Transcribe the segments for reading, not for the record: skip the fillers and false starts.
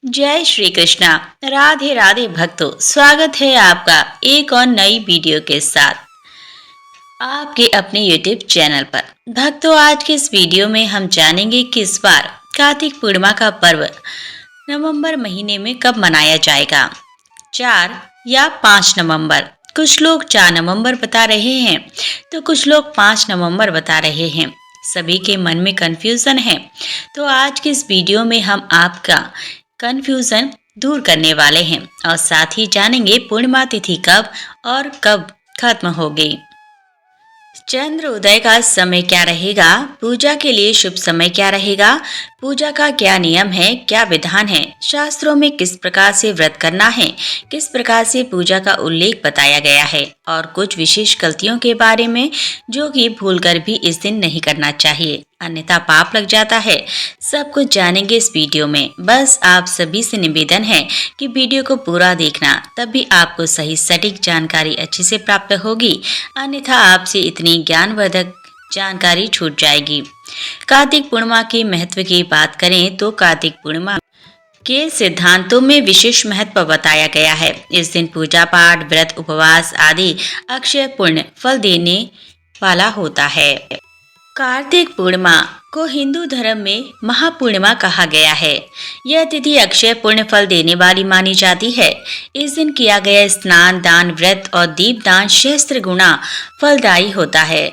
जय श्री कृष्णा। राधे राधे भक्तों, स्वागत है आपका एक और नई वीडियो के साथ आपके अपने YouTube चैनल पर। भक्तों, आज के इस वीडियो में हम जानेंगे कि इस बार कार्तिक पूर्णिमा का पर्व नवंबर महीने में कब मनाया जाएगा, 4 या 5 नवंबर। कुछ लोग 4 नवंबर बता रहे हैं तो कुछ लोग 5 नवंबर बता रहे हैं। सभी के मन में कंफ्यूजन है, तो आज के इस वीडियो में हम आपका कंफ्यूजन दूर करने वाले हैं और साथ ही जानेंगे पूर्णिमा तिथि कब और कब खत्म होगी, चंद्र उदय का समय क्या रहेगा, पूजा के लिए शुभ समय क्या रहेगा, पूजा का क्या नियम है, क्या विधान है, शास्त्रों में किस प्रकार से व्रत करना है, किस प्रकार से पूजा का उल्लेख बताया गया है और कुछ विशेष गलतियों के बारे में जो कि भूलकर भी इस दिन नहीं करना चाहिए, अन्यथा पाप लग जाता है। सब कुछ जानेंगे इस वीडियो में। बस आप सभी से निवेदन है कि वीडियो को पूरा देखना, तभी आपको सही सटीक जानकारी अच्छे से प्राप्त होगी, अन्यथा आपसे इतनी ज्ञानवर्धक जानकारी छूट जाएगी। कार्तिक पूर्णिमा के महत्व की बात करें तो कार्तिक पूर्णिमा के सिद्धांतों में विशेष महत्व बताया गया है। इस दिन पूजा पाठ, व्रत, उपवास आदि अक्षय पुण्य फल देने वाला होता है। कार्तिक पूर्णिमा को हिंदू धर्म में महापूर्णिमा कहा गया है। यह तिथि अक्षय पुण्य फल देने वाली मानी जाती है। इस दिन किया गया स्नान, दान, व्रत और दीपदान सहस्त्र गुना फलदायी होता है।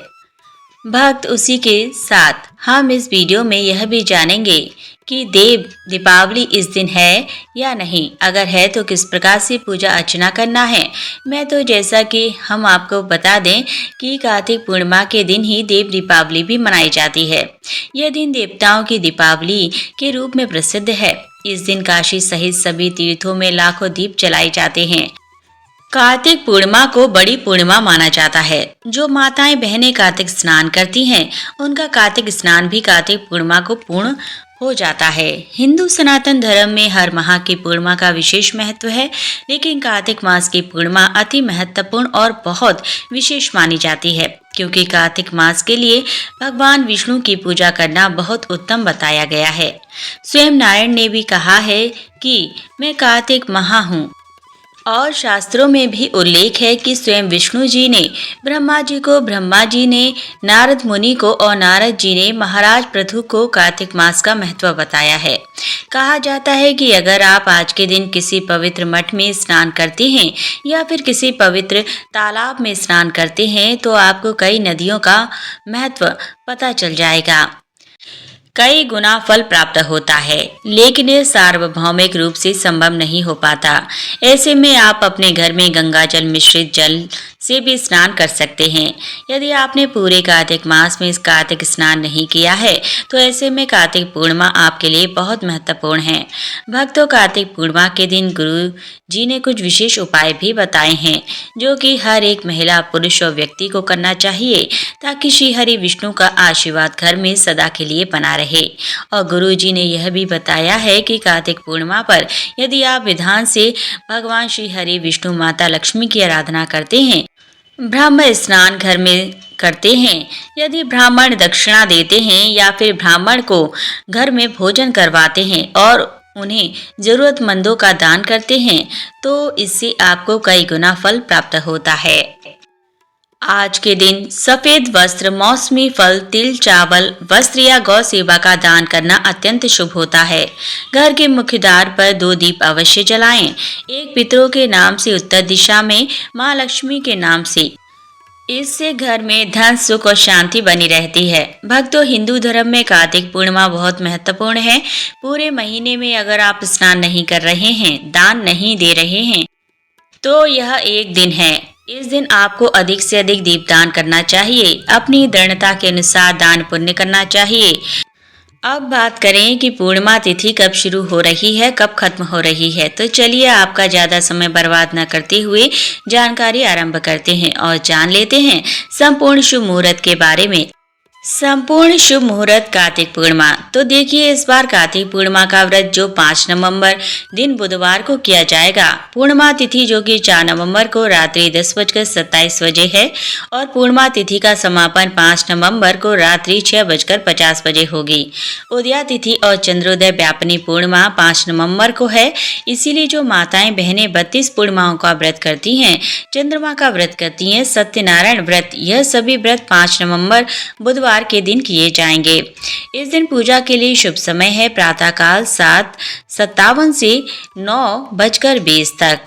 भक्त, उसी के साथ हम इस वीडियो में यह भी जानेंगे कि दीपावली इस दिन है या नहीं, अगर है तो किस प्रकार से पूजा अर्चना करना है। मैं तो जैसा कि हम आपको बता दें कि कार्तिक पूर्णिमा के दिन ही देव दीपावली भी मनाई जाती है। यह दिन देवताओं की दीपावली के रूप में प्रसिद्ध है। इस दिन काशी सहित सभी तीर्थों में लाखों दीप जलाए जाते हैं। कार्तिक पूर्णिमा को बड़ी पूर्णिमा माना जाता है। जो माताएं बहनें कार्तिक स्नान करती हैं, उनका कार्तिक स्नान भी कार्तिक पूर्णिमा को पूर्ण हो जाता है। हिंदू सनातन धर्म में हर माह की पूर्णिमा का विशेष महत्व है, लेकिन कार्तिक मास की पूर्णिमा अति महत्वपूर्ण और बहुत विशेष मानी जाती है, क्योंकि कार्तिक मास के लिए भगवान विष्णु की पूजा करना बहुत उत्तम बताया गया है। स्वयं नारायण ने भी कहा है कि मैं कार्तिक माह हूँ, और शास्त्रों में भी उल्लेख है कि स्वयं विष्णु जी ने ब्रह्मा जी को, ब्रह्मा जी ने नारद मुनि को और नारद जी ने महाराज पृथु को कार्तिक मास का महत्व बताया है। कहा जाता है कि अगर आप आज के दिन किसी पवित्र मठ में स्नान करते हैं या फिर किसी पवित्र तालाब में स्नान करते हैं तो आपको कई नदियों का महत्व पता चल जाएगा, कई गुना फल प्राप्त होता है, लेकिन यह सार्वभौमिक रूप से संभव नहीं हो पाता। ऐसे में आप अपने घर में गंगा जल मिश्रित जल से भी स्नान कर सकते हैं। यदि आपने पूरे कार्तिक मास में इस कार्तिक स्नान नहीं किया है तो ऐसे में कार्तिक पूर्णिमा आपके लिए बहुत महत्वपूर्ण है। भक्तों, कार्तिक पूर्णिमा के दिन गुरु जी ने कुछ विशेष उपाय भी बताए हैं, जो कि हर एक महिला, पुरुष और व्यक्ति को करना चाहिए, ताकि श्री हरि विष्णु का आशीर्वाद घर में सदा के लिए बना रहे। और गुरु जी ने यह भी बताया है कि कार्तिक पूर्णिमा पर यदि आप विधान से भगवान श्री हरि विष्णु, माता लक्ष्मी की आराधना करते हैं, ब्रह्म स्नान घर में करते हैं, यदि ब्राह्मण दक्षिणा देते हैं या फिर ब्राह्मण को घर में भोजन करवाते हैं और उन्हें जरूरतमंदों का दान करते हैं, तो इससे आपको कई गुना फल प्राप्त होता है। आज के दिन सफेद वस्त्र, मौसमी फल, तिल, चावल, वस्त्र या गौ सेवा का दान करना अत्यंत शुभ होता है। घर के मुख्य द्वार पर 2 दीप अवश्य जलाएं, एक पितरों के नाम से उत्तर दिशा में, माँ लक्ष्मी के नाम से। इससे घर में धन, सुख और शांति बनी रहती है। भक्तों, हिंदू धर्म में कार्तिक पूर्णिमा बहुत महत्वपूर्ण है। पूरे महीने में अगर आप स्नान नहीं कर रहे हैं, दान नहीं दे रहे हैं, तो यह एक दिन है। इस दिन आपको अधिक से अधिक दीपदान करना चाहिए। अपनी दृढ़ता के अनुसार दान पुण्य करना चाहिए। अब बात करें कि पूर्णिमा तिथि कब शुरू हो रही है, कब खत्म हो रही है, तो चलिए आपका ज्यादा समय बर्बाद न करते हुए जानकारी आरंभ करते हैं और जान लेते हैं संपूर्ण शुभ मुहूर्त के बारे में। संपूर्ण शुभ मुहूर्त कार्तिक पूर्णिमा। तो देखिए, इस बार कार्तिक पूर्णिमा का व्रत जो 5 नवंबर दिन बुधवार को किया जाएगा। पूर्णिमा तिथि जो कि 4 नवंबर को रात्रि 10:27 है और पूर्णिमा तिथि का समापन 5 नवंबर को रात्रि 6:50 होगी। उदया तिथि और चंद्रोदय व्यापनी पूर्णिमा 5 नवंबर को है। इसीलिए जो माताएं बहनें 32 पूर्णिमाओं का व्रत करती हैं, चंद्रमा का व्रत करती हैं, सत्यनारायण व्रत, यह सभी व्रत 5 नवंबर बुधवार के दिन किए जाएंगे। इस दिन पूजा के लिए शुभ समय है प्रातःकाल 7:57 से 9:20 तक।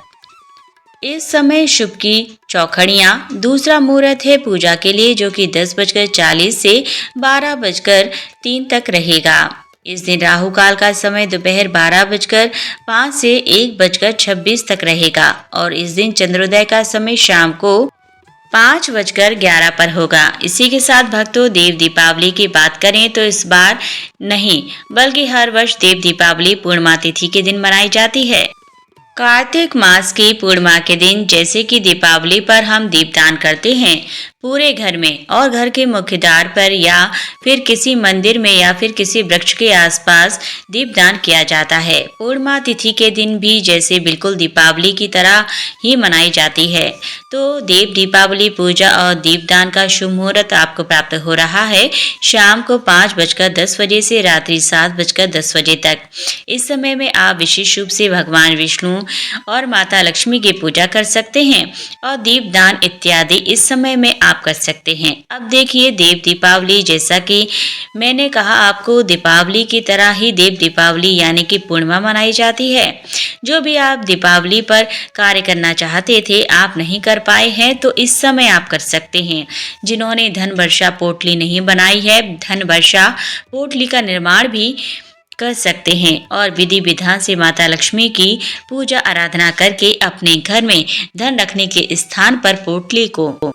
इस समय शुभ की चौखड़ियाँ। दूसरा मुहूर्त है पूजा के लिए जो कि 10:40 से 12:03 तक रहेगा। इस दिन राहु काल का समय दोपहर 12:05 से 1:26 तक रहेगा और इस दिन चंद्रोदय का समय शाम को 5:11 पर होगा। इसी के साथ भक्तों, देव दीपावली की बात करें तो इस बार नहीं बल्कि हर वर्ष देव दीपावली पूर्णिमा तिथि के दिन मनाई जाती है। कार्तिक मास की पूर्णिमा के दिन जैसे कि दीपावली पर हम दीपदान करते हैं पूरे घर में और घर के मुख्य द्वार पर या फिर किसी मंदिर में या फिर किसी वृक्ष के आसपास दीपदान किया जाता है। पूर्णिमा तिथि के दिन भी जैसे बिल्कुल दीपावली की तरह ही मनाई जाती है। तो देव दीपावली पूजा और दीपदान का शुभ मुहूर्त आपको प्राप्त हो रहा है शाम को 5:10 से रात्रि 7:10 तक। इस समय में आप विशेष रूप से भगवान विष्णु और माता लक्ष्मी की पूजा कर सकते हैं और दीपदान इत्यादि इस समय में आप कर सकते हैं। अब देखिए, देव दीपावली, जैसा कि मैंने कहा आपको, दीपावली की तरह ही देव दीपावली यानी कि पूर्णिमा मनाई जाती है। जो भी आप दीपावली पर कार्य करना चाहते थे आप नहीं कर पाए हैं तो इस समय आप कर सकते हैं। जिन्होंने धन वर्षा पोटली नहीं बनाई है, धन वर्षा पोटली का निर्माण भी कर सकते हैं और विधि विधान से माता लक्ष्मी की पूजा आराधना करके अपने घर में धन रखने के स्थान पर पोटली को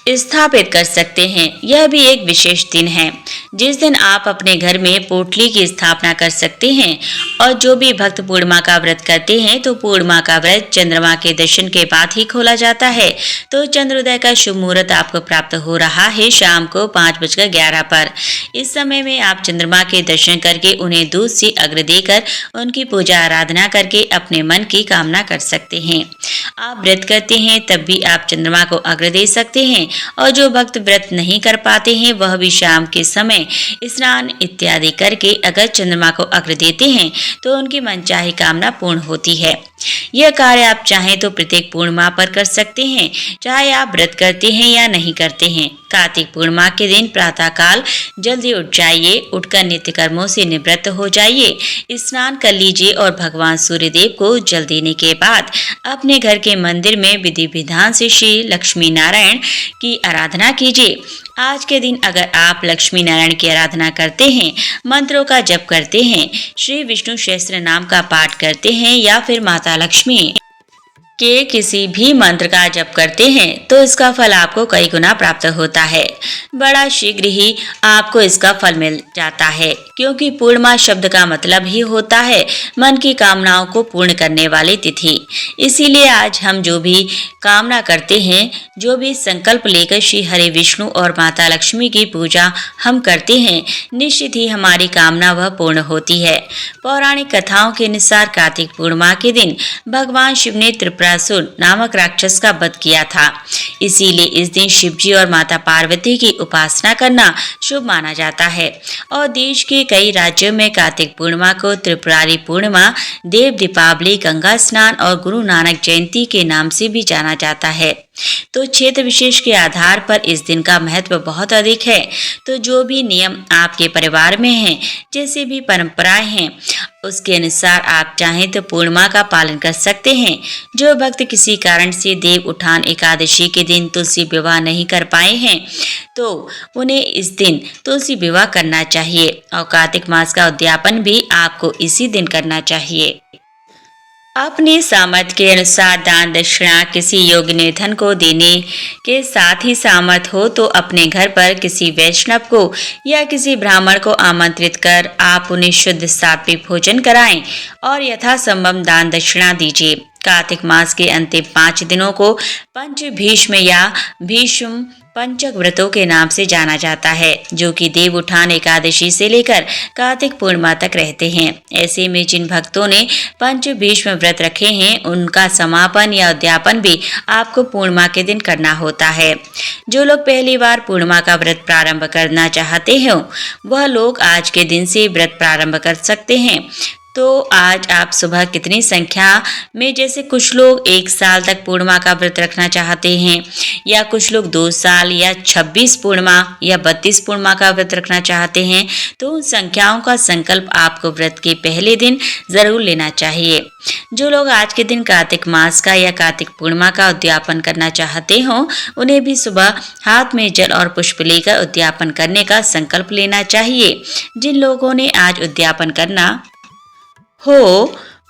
स्थापित कर सकते हैं। यह भी एक विशेष दिन है जिस दिन आप अपने घर में पोटली की स्थापना कर सकते हैं। और जो भी भक्त पूर्णिमा का व्रत करते हैं तो पूर्णिमा का व्रत चंद्रमा के दर्शन के बाद ही खोला जाता है। तो चंद्रोदय का शुभ मुहूर्त आपको प्राप्त हो रहा है शाम को 5:11 पर। इस समय में आप चंद्रमा के दर्शन करके उन्हें दूध से अर्घ्य देकर उनकी पूजा आराधना करके अपने मन की कामना कर सकते हैं। आप व्रत करते हैं तब भी आप चंद्रमा को अर्घ्य दे सकते हैं और जो भक्त व्रत नहीं कर पाते हैं वह भी शाम के समय स्नान इत्यादि करके अगर चंद्रमा को अर्घ्य देते हैं तो उनकी मनचाही कामना पूर्ण होती है। यह कार्य आप चाहें तो प्रत्येक पूर्णिमा पर कर सकते हैं, चाहे आप व्रत करते हैं या नहीं करते हैं। कार्तिक पूर्णिमा के दिन प्रातःकाल जल्दी उठ जाइए, उठकर नित्य कर्मों से निवृत्त हो जाइए, स्नान कर लीजिए और भगवान सूर्यदेव को जल देने के बाद अपने घर के मंदिर में विधि विधान से श्री लक्ष्मी नारायण की आराधना कीजिए। आज के दिन अगर आप लक्ष्मी नारायण की आराधना करते हैं, मंत्रों का जप करते हैं, श्री विष्णु सहस्त्र नाम का पाठ करते हैं या फिर माता लक्ष्मी के किसी भी मंत्र का जप करते हैं तो इसका फल आपको कई गुना प्राप्त होता है। बड़ा शीघ्र ही आपको इसका फल मिल जाता है क्योंकि पूर्णिमा शब्द का मतलब ही होता है मन की कामनाओं को पूर्ण करने वाली तिथि। इसीलिए आज हम जो भी कामना करते हैं, जो भी संकल्प लेकर श्री हरि विष्णु और माता लक्ष्मी की पूजा हम करते हैं, निश्चित ही हमारी कामना वह पूर्ण होती है। पौराणिक कथाओं के अनुसार कार्तिक पूर्णिमा के दिन भगवान शिव ने त्रिपुरासुर नामक राक्षस का वध किया था। इसीलिए इस दिन शिवजी और माता पार्वती की उपासना करना शुभ माना जाता है और देश के कई राज्यों में कार्तिक पूर्णिमा को त्रिपुरारी पूर्णिमा, देव दीपावली, गंगा स्नान और गुरु नानक जयंती के नाम से भी जाना जाता है। तो क्षेत्र विशेष के आधार पर इस दिन का महत्व बहुत अधिक है। तो जो भी नियम आपके परिवार में हैं, जैसे भी परंपराएं हैं, उसके अनुसार आप चाहें तो पूर्णिमा का पालन कर सकते हैं। जो भक्त किसी कारण से देव उठान एकादशी के दिन तुलसी विवाह नहीं कर पाए हैं तो उन्हें इस दिन तुलसी विवाह करना चाहिए और कार्तिक मास का उद्यापन भी आपको इसी दिन करना चाहिए। अपने सामर्थ्य के अनुसार दान दक्षिणा किसी योग्य निर्धन को देने के साथ ही सामर्थ्य हो तो अपने घर पर किसी वैष्णव को या किसी ब्राह्मण को आमंत्रित कर आप उन्हें शुद्ध सात्विक भोजन कराएं और यथासंभव दान दक्षिणा दीजिए। कार्तिक मास के अंतिम 5 दिनों को पंच भीष्म या भीष्म पंचक व्रतों के नाम से जाना जाता है, जो कि देव उठान एकादशी से लेकर कार्तिक पूर्णिमा तक रहते हैं। ऐसे में जिन भक्तों ने पंच भीष्म व्रत रखे हैं, उनका समापन या उद्यापन भी आपको पूर्णिमा के दिन करना होता है। जो लोग पहली बार पूर्णिमा का व्रत प्रारंभ करना चाहते हो, वह लोग आज के दिन से व्रत प्रारंभ कर सकते हैं। तो आज आप सुबह कितनी संख्या में, जैसे कुछ लोग 1 साल तक पूर्णिमा का व्रत रखना चाहते हैं, या कुछ लोग 2 साल या 26 पूर्णिमा या 32 पूर्णिमा का व्रत रखना चाहते हैं, तो उन संख्याओं का संकल्प आपको व्रत के पहले दिन जरूर लेना चाहिए। जो लोग आज के दिन कार्तिक मास का या कार्तिक पूर्णिमा का उद्यापन करना चाहते हो, उन्हें भी सुबह हाथ में जल और पुष्प लेकर उद्यापन करने का संकल्प लेना चाहिए। जिन लोगों ने आज उद्यापन करना हो,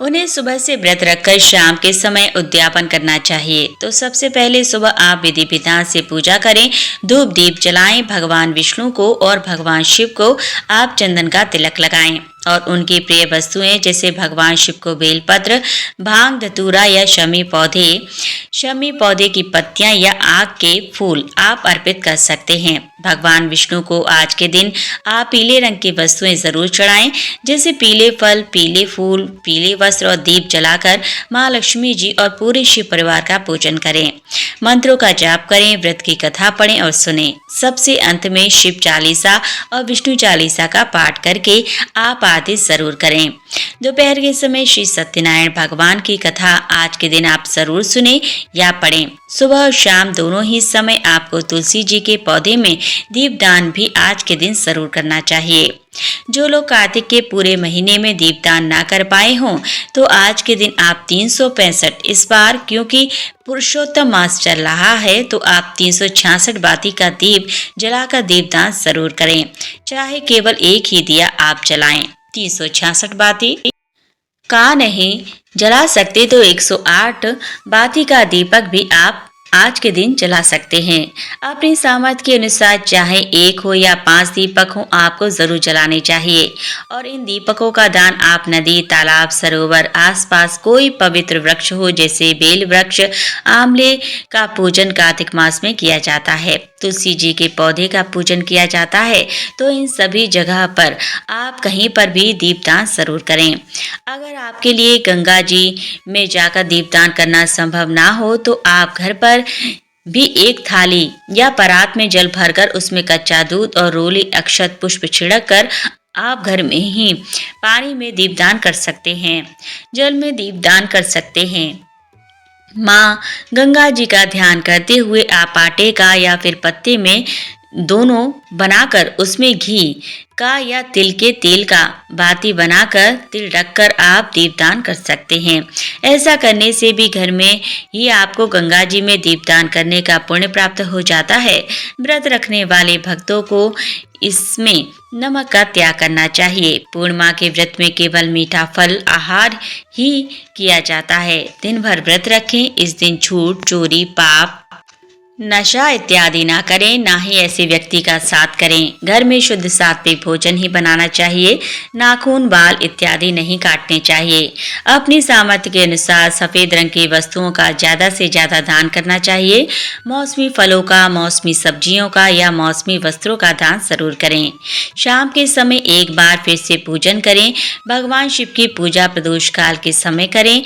उन्हें सुबह से व्रत रखकर शाम के समय उद्यापन करना चाहिए। तो सबसे पहले सुबह आप विधि विधान से पूजा करें, धूप दीप जलाएं, भगवान विष्णु को और भगवान शिव को आप चंदन का तिलक लगाएं और उनकी प्रिय वस्तुएं जैसे भगवान शिव को बेलपत्र, भांग, धतूरा या शमी पौधे की पत्तियां या आग के फूल आप अर्पित कर सकते हैं। भगवान विष्णु को आज के दिन आप पीले रंग की वस्तुएं जरूर चढ़ाएं, जैसे पीले फल, पीले फूल, पीले वस्त्र और दीप जलाकर माँ लक्ष्मी जी और पूरे शिव परिवार का पूजन करें। मंत्रों का जाप करें, व्रत की कथा पढ़ें और सुनें। सबसे अंत में शिव चालीसा और विष्णु चालीसा का पाठ करके आप आदेश जरूर करें। दोपहर के समय श्री सत्यनारायण भगवान की कथा आज के दिन आप जरूर सुने या पढ़ें। सुबह और शाम दोनों ही समय आपको तुलसी जी के पौधे में दीपदान भी आज के दिन जरूर करना चाहिए। जो लोग कार्तिक के पूरे महीने में दीपदान ना कर पाए हों, तो आज के दिन आप 365 इस बार क्योंकि पुरुषोत्तम मास चल रहा है, तो आप 366 बाती का दीप जलाकर दीपदान जरूर करें। चाहे केवल एक ही दिया आप जलाएं। 366 बाती का नहीं जला सकते तो 108 बाती का दीपक भी आप आज के दिन जला सकते हैं। अपनी सामर्थ्य के अनुसार चाहे 1 हो या 5 दीपक हो, आपको जरूर जलाने चाहिए। और इन दीपकों का दान आप नदी, तालाब, सरोवर, आसपास कोई पवित्र वृक्ष हो, जैसे बेल वृक्ष, आंवले का पूजन कार्तिक मास में किया जाता है, तुलसी जी के पौधे का पूजन किया जाता है, तो इन सभी जगह पर आप कहीं पर भी दीपदान जरूर करें। अगर आपके लिए गंगा जी में जाकर दीपदान करना संभव ना हो, तो आप घर पर भी एक थाली या परात में जल भरकर उसमें कच्चा दूध और रोली अक्षत पुष्प छिड़क कर आप घर में ही पानी में दीपदान कर सकते हैं, जल में दीपदान कर सकते हैं। माँ गंगा जी का ध्यान करते हुए आप आटे का या फिर पत्ते में दोनों बनाकर उसमें घी का या तिल के तेल का बाती बनाकर तिल रखकर आप दीपदान कर सकते हैं। ऐसा करने से भी घर में ही आपको गंगा जी में दीपदान करने का पुण्य प्राप्त हो जाता है। व्रत रखने वाले भक्तों को इसमें नमक का त्याग करना चाहिए। पूर्णिमा के व्रत में केवल मीठा फल आहार ही किया जाता है। दिन भर व्रत रखें। इस दिन झूठ, चोरी, पाप, नशा इत्यादि ना करें, ना ही ऐसे व्यक्ति का साथ करें। घर में शुद्ध सात्विक भोजन ही बनाना चाहिए। नाखून, बाल इत्यादि नहीं काटने चाहिए। अपनी सामर्थ्य के अनुसार सफेद रंग की वस्तुओं का ज्यादा से ज्यादा दान करना चाहिए। मौसमी फलों का, मौसमी सब्जियों का या मौसमी वस्त्रों का दान जरूर करें। शाम के समय एक बार फिर से पूजन करें। भगवान शिव की पूजा प्रदोष काल के समय करें,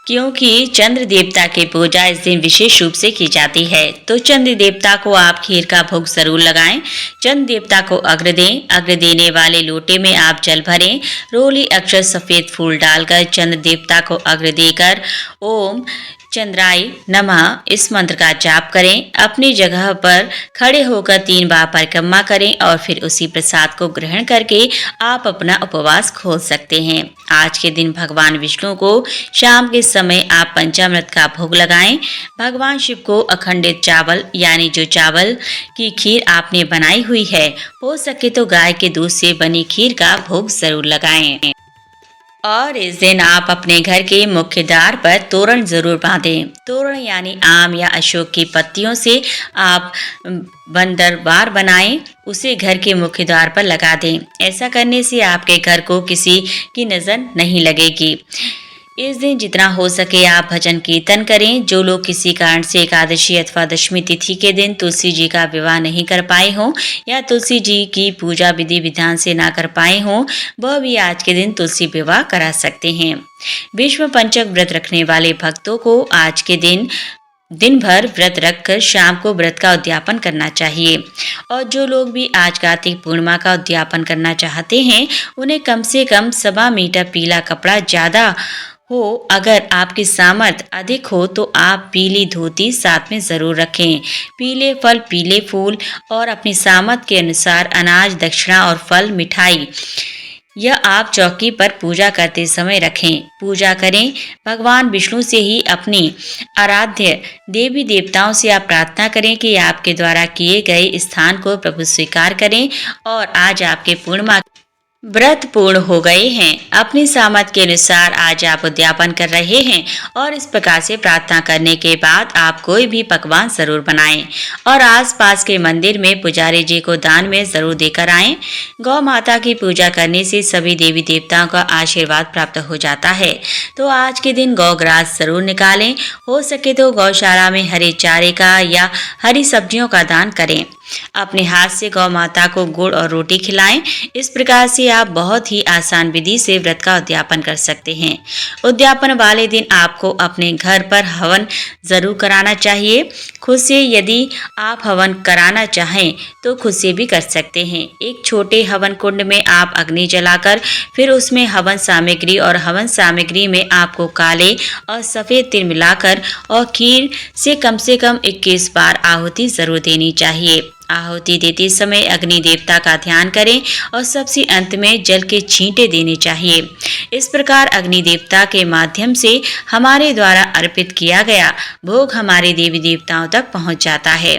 क्योंकि चंद्र देवता की पूजा इस दिन विशेष रूप से की जाती है। तो चंद्र देवता को आप खीर का भोग जरूर लगाएं। चंद्र देवता को अग्र दें। अग्र देने वाले लोटे में आप जल भरें। रोली अक्षर सफेद फूल डालकर चंद्र देवता को अग्र देकर ओम चंद्राय नमः इस मंत्र का जाप करें। अपनी जगह पर खड़े होकर 3 बार परिक्रमा करें और फिर उसी प्रसाद को ग्रहण करके आप अपना उपवास खोल सकते हैं। आज के दिन भगवान विष्णु को शाम के समय आप पंचामृत का भोग लगाएं। भगवान शिव को अखंडित चावल यानी जो चावल की खीर आपने बनाई हुई है, हो सके तो गाय के दूध से बनी खीर का भोग जरूर लगाएं। और इस दिन आप अपने घर के मुख्य द्वार पर तोरण जरूर बांधें। तोरण यानी आम या अशोक की पत्तियों से आप बंदरबार बनाएं, उसे घर के मुख्य द्वार पर लगा दें। ऐसा करने से आपके घर को किसी की नजर नहीं लगेगी। इस दिन जितना हो सके आप भजन कीर्तन करें। जो लोग किसी कारण से एकादशी अथवा दशमी तिथि के दिन तुलसी जी का विवाह नहीं कर पाए हों या तुलसी जी की पूजा विधि विधान से ना कर पाए हों, वह भी आज के दिन तुलसी विवाह करा सकते हैं। विश्व पंचक व्रत रखने वाले भक्तों को आज के दिन भर व्रत रखकर शाम को व्रत का उद्यापन करना चाहिए। और जो लोग भी आज कार्तिक पूर्णिमा का उद्यापन करना चाहते हैं, उन्हें कम से कम 1.25 मीटर पीला कपड़ा ज़्यादा हो, अगर आपकी सामर्थ अधिक हो तो आप पीली धोती साथ में ज़रूर रखें। पीले फल, पीले फूल और अपनी सामर्थ के अनुसार अनाज, दक्षिणा और फल, मिठाई यह आप चौकी पर पूजा करते समय रखें। पूजा करें। भगवान विष्णु से ही अपनी आराध्य देवी देवताओं से आप प्रार्थना करें कि आपके द्वारा किए गए स्थान को प्रभु स्वीकार करें और आज आपके पूर्णिमा व्रत पूर्ण हो गए हैं। अपनी सामर्थ के अनुसार आज आप उद्यापन कर रहे हैं और इस प्रकार से प्रार्थना करने के बाद आप कोई भी पकवान जरूर बनाएं और आसपास के मंदिर में पुजारी जी को दान में जरूर देकर आएं। गौ माता की पूजा करने से सभी देवी देवताओं का आशीर्वाद प्राप्त हो जाता है। तो आज के दिन गौग्रास जरूर निकालें। हो सके तो गौशाला में हरे चारे का या हरी सब्जियों का दान करें। अपने हाथ से गौ माता को गुड़ और रोटी खिलाएं। इस प्रकार से आप बहुत ही आसान विधि से व्रत का उद्यापन कर सकते हैं। उद्यापन वाले दिन आपको अपने घर पर हवन जरूर कराना चाहिए। खुद से यदि आप हवन कराना चाहें तो खुद से भी कर सकते हैं। एक छोटे हवन कुंड में आप अग्नि जलाकर फिर उसमें हवन सामग्री और हवन सामग्री में आपको काले और सफ़ेद तिल मिलाकर और खीर से कम 21 बार आहुति जरूर देनी चाहिए। आहुति देते समय अग्नि देवता का ध्यान करें और सबसे अंत में जल के छींटे देने चाहिए। इस प्रकार अग्नि देवता के माध्यम से हमारे द्वारा अर्पित किया गया भोग हमारे देवी देवताओं तक पहुंच जाता है।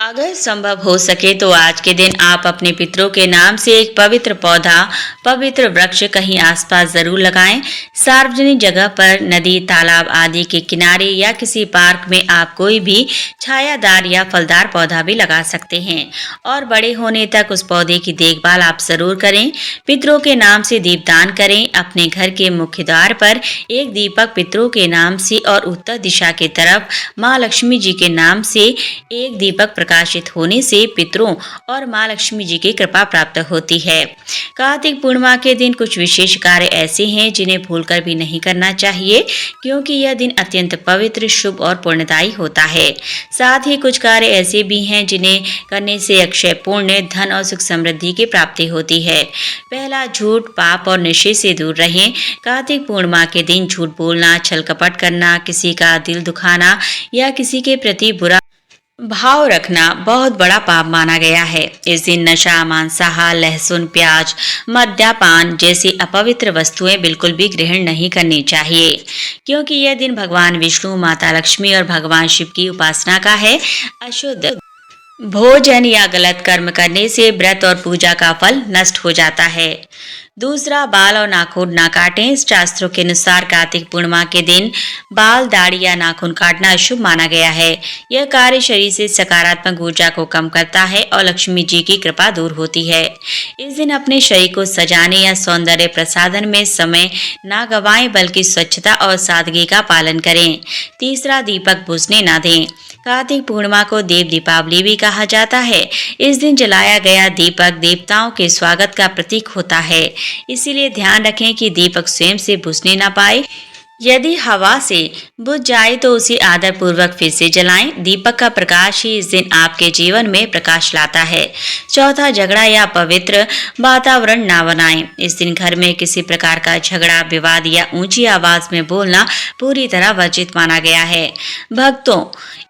अगर संभव हो सके तो आज के दिन आप अपने पितरों के नाम से एक पवित्र पौधा, पवित्र वृक्ष कहीं आसपास जरूर लगाएं। सार्वजनिक जगह पर, नदी, तालाब आदि के किनारे या किसी पार्क में आप कोई भी छायादार या फलदार पौधा भी लगा सकते हैं और बड़े होने तक उस पौधे की देखभाल आप जरूर करें। पितरों के नाम से दीपदान करें। अपने घर के मुख्य द्वार पर एक दीपक पितरों के नाम से और उत्तर दिशा की तरफ माँ लक्ष्मी जी के नाम से एक दीपक प्रकाशित होने से पितरों और माँ लक्ष्मी जी की कृपा प्राप्त होती है। कार्तिक पूर्णिमा के दिन कुछ विशेष कार्य ऐसे हैं जिन्हें भूलकर भी नहीं करना चाहिए, क्योंकि यह दिन अत्यंत पवित्र, शुभ और पुण्यदायी होता है। साथ ही कुछ कार्य ऐसे भी हैं जिन्हें करने से अक्षय पुण्य, धन और सुख समृद्धि की प्राप्ति होती है। पहला, झूठ, पाप और नशे से दूर रहें। कार्तिक पूर्णिमा के दिन झूठ बोलना, छल कपट करना, किसी का दिल दुखाना या किसी के प्रति बुरा भाव रखना बहुत बड़ा पाप माना गया है। इस दिन नशा, मांसाहार, लहसुन, प्याज, मद्यपान जैसी अपवित्र वस्तुएं बिल्कुल भी ग्रहण नहीं करनी चाहिए, क्योंकि यह दिन भगवान विष्णु, माता लक्ष्मी और भगवान शिव की उपासना का है। अशुद्ध भोजन या गलत कर्म करने से व्रत और पूजा का फल नष्ट हो जाता है। दूसरा, बाल और नाखून ना काटें। शास्त्रों के अनुसार कार्तिक पूर्णिमा के दिन बाल, दाढ़ी या नाखून काटना अशुभ माना गया है। यह कार्य शरीर से सकारात्मक ऊर्जा को कम करता है और लक्ष्मी जी की कृपा दूर होती है। इस दिन अपने शरीर को सजाने या सौंदर्य प्रसाधन में समय ना गवाएं, बल्कि स्वच्छता और सादगी का पालन करें। तीसरा, दीपक बुझने ना दें। कार्तिक पूर्णिमा को देव दीपावली भी कहा जाता है। इस दिन जलाया गया दीपक देवताओं के स्वागत का प्रतीक होता है, इसीलिए ध्यान रखें कि दीपक स्वयं से बुझने ना पाए। यदि हवा से बुझ जाए तो उसे आदर पूर्वक फिर से जलाएं। दीपक का प्रकाश ही इस दिन आपके जीवन में प्रकाश लाता है। चौथा, झगड़ा या पवित्र वातावरण ना बनाएं। इस दिन घर में किसी प्रकार का झगड़ा, विवाद या ऊंची आवाज में बोलना पूरी तरह वर्जित माना गया है। भक्तों,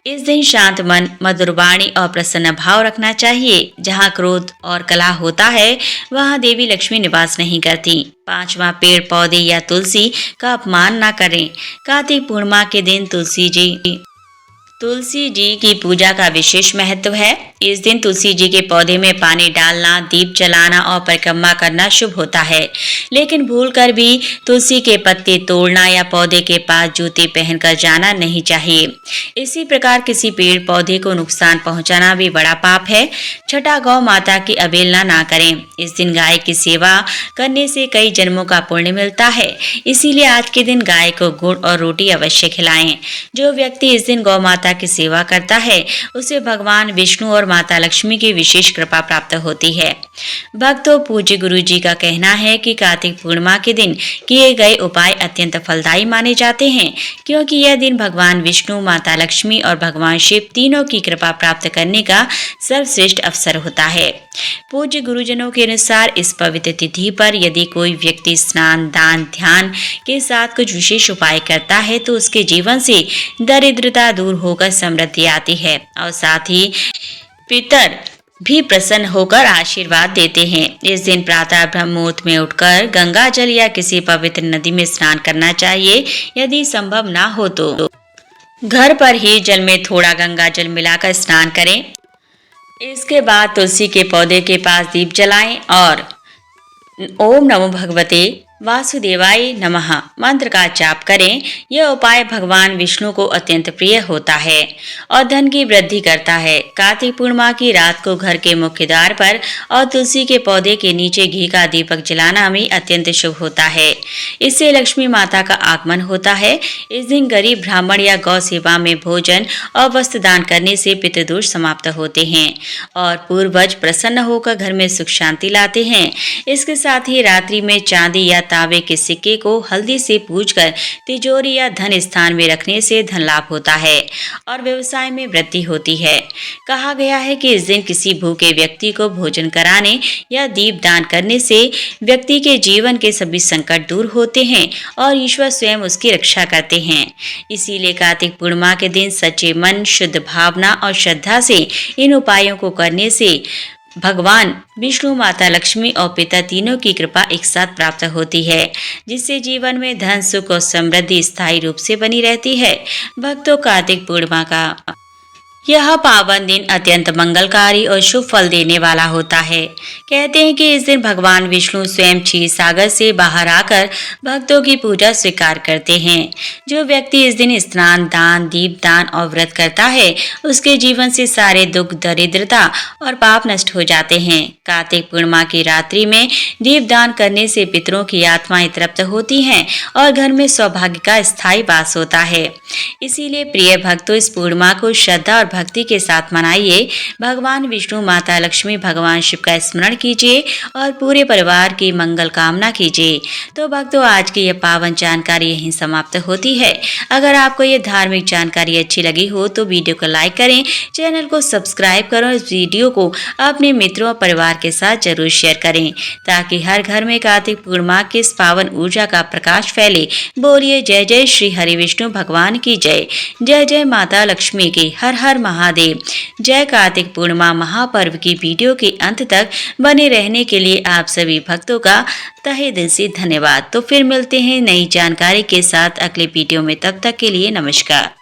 इस दिन शांत मन, मधुर वाणी और प्रसन्न भाव रखना चाहिए। जहाँ क्रोध और कलह होता है वहाँ देवी लक्ष्मी निवास नहीं करती। पांचवा, पेड़ पौधे या तुलसी का अपमान ना करें। कार्तिक पूर्णिमा के दिन तुलसी जी तुलसी जी की पूजा का विशेष महत्व है। इस दिन तुलसी जी के पौधे में पानी डालना, दीप जलाना और परिक्रमा करना शुभ होता है। लेकिन भूलकर भी तुलसी के पत्ते तोड़ना या पौधे के पास जूते पहनकर जाना नहीं चाहिए। इसी प्रकार किसी पेड़ पौधे को नुकसान पहुंचाना भी बड़ा पाप है। छठा, गौ माता की अवहेलना ना करें। इस दिन गाय की सेवा करने से कई जन्मों का पुण्य मिलता है। इसीलिए आज के दिन गाय को गुड़ और रोटी अवश्य खिलाएं। जो व्यक्ति इस दिन गौ माता की सेवा करता है उसे भगवान विष्णु और माता लक्ष्मी की विशेष कृपा प्राप्त होती है। भक्तों, पूज्य गुरु जी का कहना है कि कार्तिक पूर्णिमा के दिन किए गए उपाय अत्यंत फलदायी माने जाते हैं, क्योंकि यह दिन भगवान विष्णु, माता लक्ष्मी और भगवान शिव तीनों की कृपा प्राप्त करने का सर्वश्रेष्ठ अवसर होता है। पूज्य गुरुजनों के अनुसार इस पवित्र तिथि पर यदि कोई व्यक्ति स्नान, दान, ध्यान के साथ कुछ विशेष उपाय करता है तो उसके जीवन से दरिद्रता दूर होकर समृद्धि आती है और साथ ही पितर भी प्रसन्न होकर आशीर्वाद देते हैं। इस दिन प्रातः ब्रह्म मुहूर्त में उठकर गंगा जल या किसी पवित्र नदी में स्नान करना चाहिए। यदि संभव ना हो तो घर पर ही जल में थोड़ा गंगा जल मिलाकर स्नान करें। इसके बाद तुलसी के पौधे के पास दीप जलाएं और ओम नमो भगवते वासुदेवाय नमः मंत्र का जाप करें। यह उपाय भगवान विष्णु को अत्यंत प्रिय होता है और धन की वृद्धि करता है। कार्तिक पूर्णिमा की रात को घर के मुख्य द्वार पर और तुलसी के पौधे के नीचे घी का दीपक जलाना भी अत्यंत शुभ होता है। इससे लक्ष्मी माता का आगमन होता है। इस दिन गरीब ब्राह्मण या गौ सेवा में भोजन और वस्त्र दान करने से पितृदोष समाप्त होते हैं और पूर्वज प्रसन्न होकर घर में सुख शांति लाते हैं। इसके साथ ही रात्रि में चांदी या तांबे के सिक्के को हल्दी से पूजकर तिजोरी या धन स्थान में रखने से धन लाभ होता है और व्यवसाय में वृद्धि होती है। कहा गया है कि इस दिन किसी भूखे व्यक्ति को भोजन कराने या दीप दान करने से व्यक्ति के जीवन के सभी संकट दूर होते हैं और ईश्वर स्वयं उसकी रक्षा करते हैं। इसीलिए कार्तिक पूर्णिमा के दिन सच्चे मन, शुद्ध भावना और श्रद्धा से इन उपायों को करने से भगवान विष्णु, माता लक्ष्मी और पिता तीनों की कृपा एक साथ प्राप्त होती है, जिससे जीवन में धन, सुख और समृद्धि स्थायी रूप से बनी रहती है। भक्तों, कार्तिक पूर्णिमा का यह पावन दिन अत्यंत मंगलकारी और शुभ फल देने वाला होता है। कहते हैं कि इस दिन भगवान विष्णु स्वयं क्षीर सागर से बाहर आकर भक्तों की पूजा स्वीकार करते हैं। जो व्यक्ति इस दिन स्नान, दान, दीप दान और व्रत करता है उसके जीवन से सारे दुख, दरिद्रता और पाप नष्ट हो जाते हैं। कार्तिक पूर्णिमा की रात्रि में दीप दान करने से पितरों की आत्माएं तृप्त होती हैं और घर में सौभाग्य का स्थायी वास होता है। इसीलिए प्रिय भक्तों, इस पूर्णिमा को श्रद्धा और भक्ति के साथ मनाइए। भगवान विष्णु, माता लक्ष्मी, भगवान शिव का स्मरण कीजिए और पूरे परिवार की मंगल कामना कीजिए। तो भक्तों, आज की यह पावन जानकारी यहीं समाप्त होती है। अगर आपको ये धार्मिक जानकारी अच्छी लगी हो तो वीडियो को लाइक करें, चैनल को सब्सक्राइब करें और इस वीडियो को अपने मित्रों और परिवार के साथ जरूर शेयर करें ताकि हर घर में कार्तिक पूर्णिमा की इस पावन ऊर्जा का प्रकाश फैले। बोलिए जय जय श्री हरि विष्णु भगवान की जय। जय जय माता लक्ष्मी की। हर हर महादेव। जय। कार्तिक पूर्णिमा महापर्व की वीडियो के अंत तक बने रहने के लिए आप सभी भक्तों का तहे दिल से धन्यवाद। तो फिर मिलते हैं नई जानकारी के साथ अगले वीडियो में। तब तक के लिए नमस्कार।